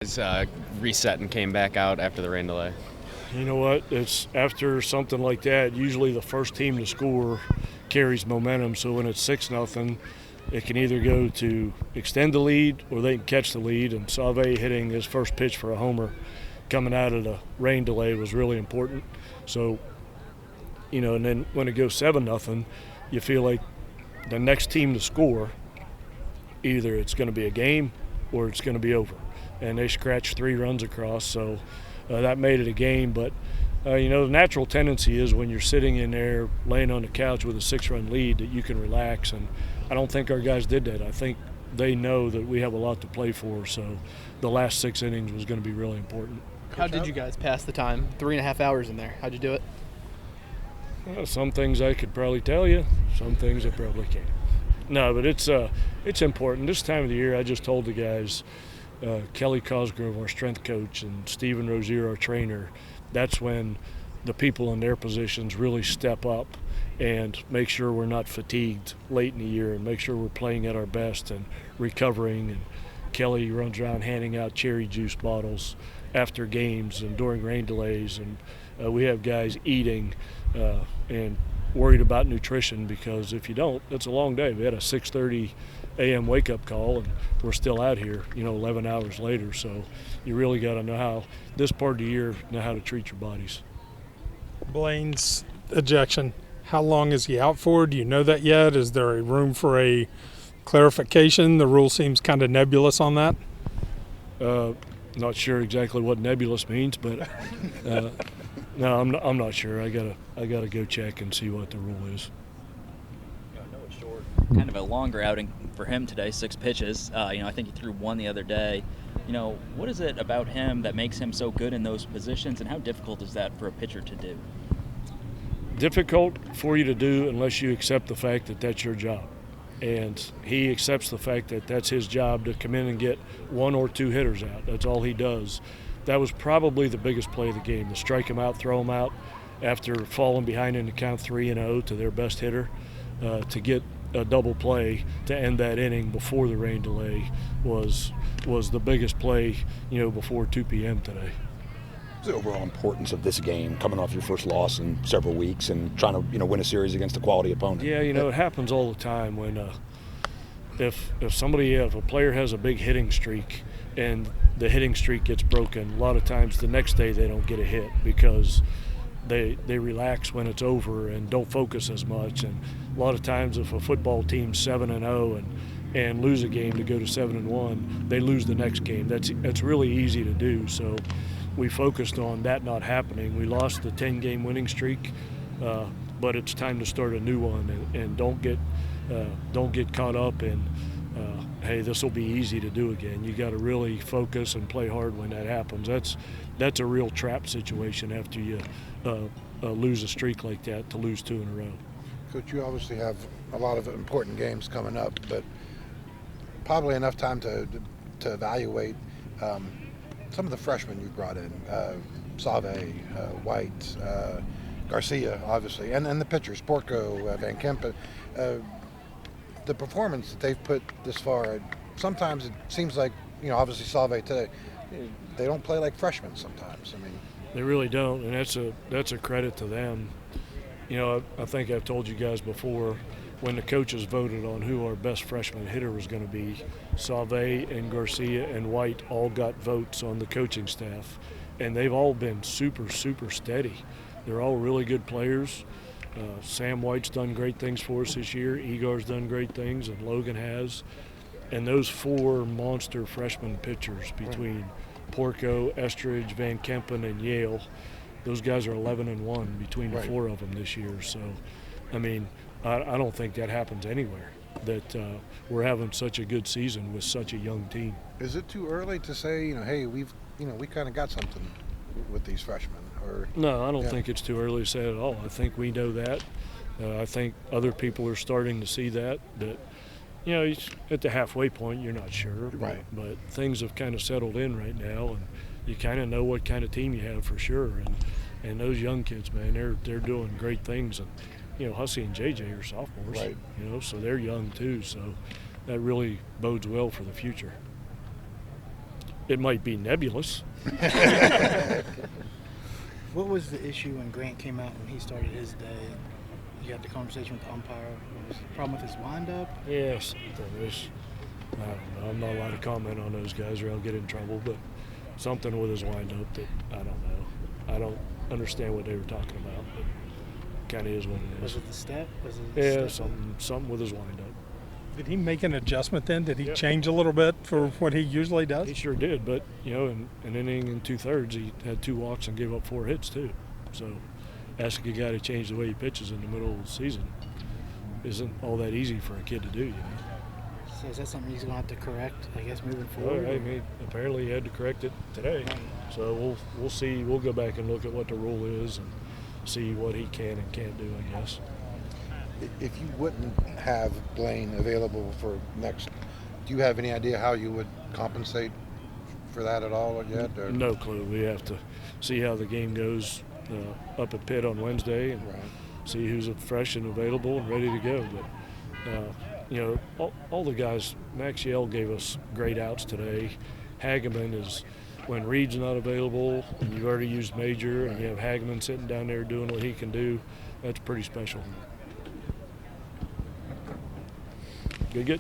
Reset and came back out after the rain delay? You know what? It's after something like that, usually the first team to score carries momentum. So when it's 6-0, it can either go to extend the lead or they can catch the lead. And Sauve hitting his first pitch for a homer coming out of the rain delay was really important. So, and then when it goes 7-0, you feel like the next team to score, either it's going to be a game or it's going to be over. And they scratched 3 runs across, so that made it a game. But, the natural tendency is when you're sitting in there laying on the couch with a 6-run lead that you can relax, and I don't think our guys did that. I think they know that we have a lot to play for, so the last 6 innings was going to be really important. How did you guys pass the time? 3.5 hours in there. How'd you do it? Well, some things I could probably tell you, some things I probably can't. No, but it's important. This time of the year, I just told the guys, Kelly Cosgrove, our strength coach, and Stephen Rozier, our trainer, that's when the people in their positions really step up and make sure we're not fatigued late in the year and make sure we're playing at our best and recovering. And Kelly runs around handing out cherry juice bottles after games and during rain delays. And we have guys eating and worried about nutrition, because if you don't, it's a long day. We had a 6:30 a.m. wake-up call, and we're still out here, 11 hours later. So you really got to know how, this part of the year, know how to treat your bodies. Blaine's ejection, how long is he out for? Do you know that yet? Is there a room for a clarification? The rule seems kind of nebulous on that. Not sure exactly what nebulous means, but no, I'm not sure. I gotta go check and see what the rule is. I know it's short. Kind of a longer outing for him today, 6 pitches. I think he threw 1 the other day. What is it about him that makes him so good in those positions, and how difficult is that for a pitcher to do? Difficult for you to do unless you accept the fact that that's your job. And he accepts the fact that that's his job, to come in and get 1 or 2 hitters out. That's all he does. That was probably the biggest play of the game, to strike him out, throw him out after falling behind in the count 3-0 to their best hitter, to get a double play to end that inning before the rain delay was the biggest play, before 2 p.m. today. The overall importance of this game, coming off your first loss in several weeks and trying to, win a series against a quality opponent. Yeah, it happens all the time when if a player has a big hitting streak and the hitting streak gets broken, a lot of times the next day they don't get a hit because they relax when it's over and don't focus as much. And a lot of times if a football team's 7-0 and lose a game to go to 7-1, they lose the next game. That's really easy to do. So we focused on that not happening. We lost the 10-game winning streak, but it's time to start a new one, and don't get caught up in hey, this will be easy to do again. You got to really focus and play hard when that happens. That's a real trap situation after you lose a streak like that, to lose 2 in a row. Coach, you obviously have a lot of important games coming up, but probably enough time to evaluate some of the freshmen you brought in, Sauve, White, Garcia, obviously, and the pitchers, Porco, Van Kempen. The performance that they've put this far, sometimes it seems like, obviously Sauve today, they don't play like freshmen sometimes. They really don't, and that's a credit to them. I think I've told you guys before, when the coaches voted on who our best freshman hitter was going to be, Sauve and Garcia and White all got votes on the coaching staff, and they've all been super, super steady. They're all really good players. Sam White's done great things for us this year. Igor's done great things, and Logan has. And those 4 monster freshman pitchers between Porco, Estridge, Van Kempen, and Yale, those guys are 11-1 between the 4 of them this year. So, I don't think that happens anywhere, that we're having such a good season with such a young team. Is it too early to say, hey, we kind of got something with these freshmen? No, I don't think it's too early to say at all. I think we know that. I think other people are starting to see that at the halfway point, you're not sure. Right. But things have kind of settled in right now, and you kind of know what kind of team you have for sure. And those young kids, man, they're doing great things. And, Hussey and JJ are sophomores, right. So they're young too. So that really bodes well for the future. it might be nebulous. What was the issue when Grant came out when he started his day? You had the conversation with the umpire. Was the problem with his windup? Yes, there is. I don't know. I'm not allowed to comment on those guys or I'll get in trouble, but something with his windup that I don't know. I don't understand what they were talking about, but kind of is what it Was is. it the step? Was it Yeah, the step? something with his windup. Did he make an adjustment then? Did he Yep. change a little bit for what he usually does? He sure did, but in an inning and 2/3, he had 2 walks and gave up 4 hits too. So asking a guy to change the way he pitches in the middle of the season isn't all that easy for a kid to do. So is that something he's going to have to correct, I guess, moving Well, forward? I mean, apparently he had to correct it today. So we'll see. We'll go back and look at what the rule is and see what he can and can't do, I guess. If you wouldn't have Blaine available for next, do you have any idea how you would compensate for that at all yet? Or? No clue. We have to see how the game goes up at Pitt on Wednesday and Right. see who's fresh and available and ready to go. But all the guys, Maxiell gave us great outs today. Hageman is, when Reed's not available and you've already used Major and you have Hageman sitting down there doing what he can do, that's pretty special. Good.